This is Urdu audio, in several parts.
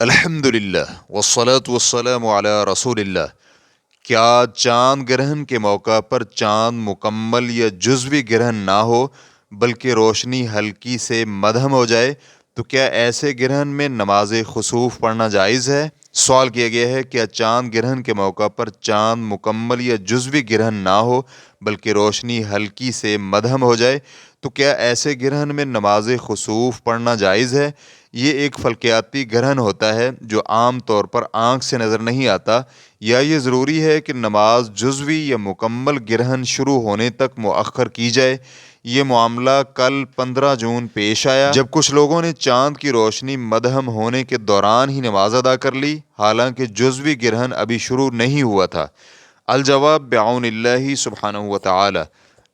الحمدللہ والصلاة والسلام علی رسول اللہ۔ کیا چاند گرہن کے موقع پر چاند مکمل یا جزوی گرہن نہ ہو بلکہ روشنی ہلکی سے مدھم ہو جائے تو کیا ایسے گرہن میں نماز خسوف پڑھنا جائز ہے؟ سوال کیا گیا ہے، کیا چاند گرہن کے موقع پر چاند مکمل یا جزوی گرہن نہ ہو بلکہ روشنی ہلکی سے مدھم ہو جائے تو کیا ایسے گرہن میں نماز خسوف پڑھنا جائز ہے؟ یہ ایک فلکیاتی گرہن ہوتا ہے جو عام طور پر آنکھ سے نظر نہیں آتا، یا یہ ضروری ہے کہ نماز جزوی یا مکمل گرہن شروع ہونے تک مؤخر کی جائے؟ یہ معاملہ کل 15 جون پیش آیا جب کچھ لوگوں نے چاند کی روشنی مدھم ہونے کے دوران ہی نماز ادا کر لی، حالانکہ جزوی گرہن ابھی شروع نہیں ہوا تھا۔ الجواب بعون اللہ سبحانہ وتعالی،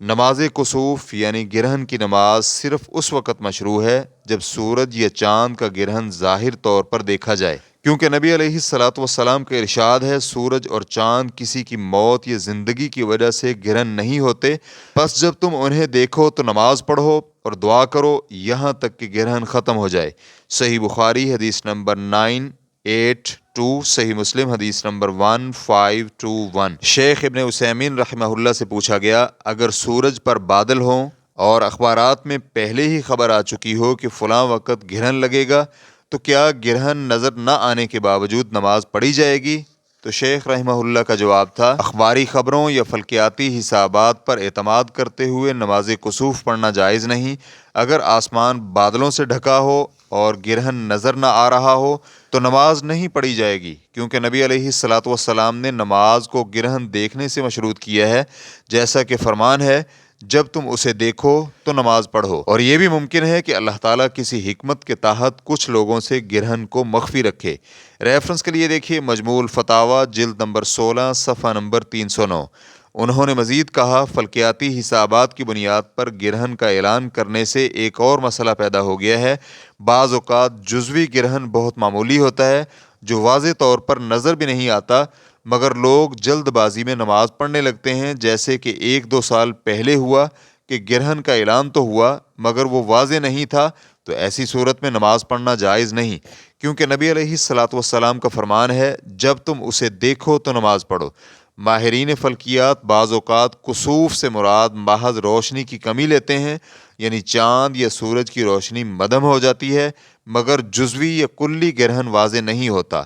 نماز کسوف یعنی گرہن کی نماز صرف اس وقت مشروع ہے جب سورج یا چاند کا گرہن ظاہر طور پر دیکھا جائے، کیونکہ نبی علیہ الصلاۃ والسلام کا ارشاد ہے، سورج اور چاند کسی کی موت یا زندگی کی وجہ سے گرہن نہیں ہوتے، بس جب تم انہیں دیکھو تو نماز پڑھو اور دعا کرو یہاں تک کہ گرہن ختم ہو جائے۔ صحیح بخاری حدیث نمبر 982، صحیح مسلم حدیث نمبر 1521۔ شیخ ابن عثیمین رحمہ اللہ سے پوچھا گیا، اگر سورج پر بادل ہوں اور اخبارات میں پہلے ہی خبر آ چکی ہو کہ فلاں وقت گرہن لگے گا تو کیا گرہن نظر نہ آنے کے باوجود نماز پڑھی جائے گی؟ تو شیخ رحمہ اللہ کا جواب تھا، اخباری خبروں یا فلکیاتی حسابات پر اعتماد کرتے ہوئے نماز کسوف پڑھنا جائز نہیں۔ اگر آسمان بادلوں سے ڈھکا ہو اور گرہن نظر نہ آ رہا ہو تو نماز نہیں پڑھی جائے گی، کیونکہ نبی علیہ الصلاۃ والسلام نے نماز کو گرہن دیکھنے سے مشروط کیا ہے، جیسا کہ فرمان ہے، جب تم اسے دیکھو تو نماز پڑھو۔ اور یہ بھی ممکن ہے کہ اللہ تعالیٰ کسی حکمت کے تحت کچھ لوگوں سے گرہن کو مخفی رکھے۔ ریفرنس کے لیے دیکھیے مجموع الفتاوی جلد نمبر 16 صفحہ نمبر 309۔ انہوں نے مزید کہا، فلکیاتی حسابات کی بنیاد پر گرہن کا اعلان کرنے سے ایک اور مسئلہ پیدا ہو گیا ہے۔ بعض اوقات جزوی گرہن بہت معمولی ہوتا ہے جو واضح طور پر نظر بھی نہیں آتا، مگر لوگ جلد بازی میں نماز پڑھنے لگتے ہیں، جیسے کہ 1-2 سال پہلے ہوا کہ گرہن کا اعلان تو ہوا مگر وہ واضح نہیں تھا، تو ایسی صورت میں نماز پڑھنا جائز نہیں، کیونکہ نبی علیہ الصلاۃ والسلام کا فرمان ہے، جب تم اسے دیکھو تو نماز پڑھو۔ ماہرین فلکیات بعض اوقات کسوف سے مراد محض روشنی کی کمی لیتے ہیں، یعنی چاند یا سورج کی روشنی مدھم ہو جاتی ہے مگر جزوی یا کلی گرہن واضح نہیں ہوتا۔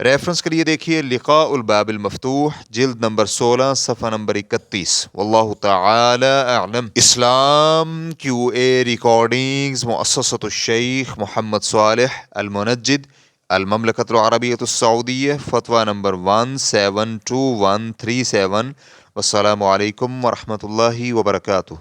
ریفرنس کے لیے دیکھیے لقاء الباب المفتوح جلد نمبر 16 صفحہ نمبر 31۔ واللہ تعالی اعلم۔ اسلام QA ریکارڈنگز، مؤسسۃ الشیخ محمد صالح المنجد، المملکۃ العربیۃ السعودیہ، فتویٰ نمبر 172137۔ والسلام علیکم ورحمۃ اللہ وبرکاتہ۔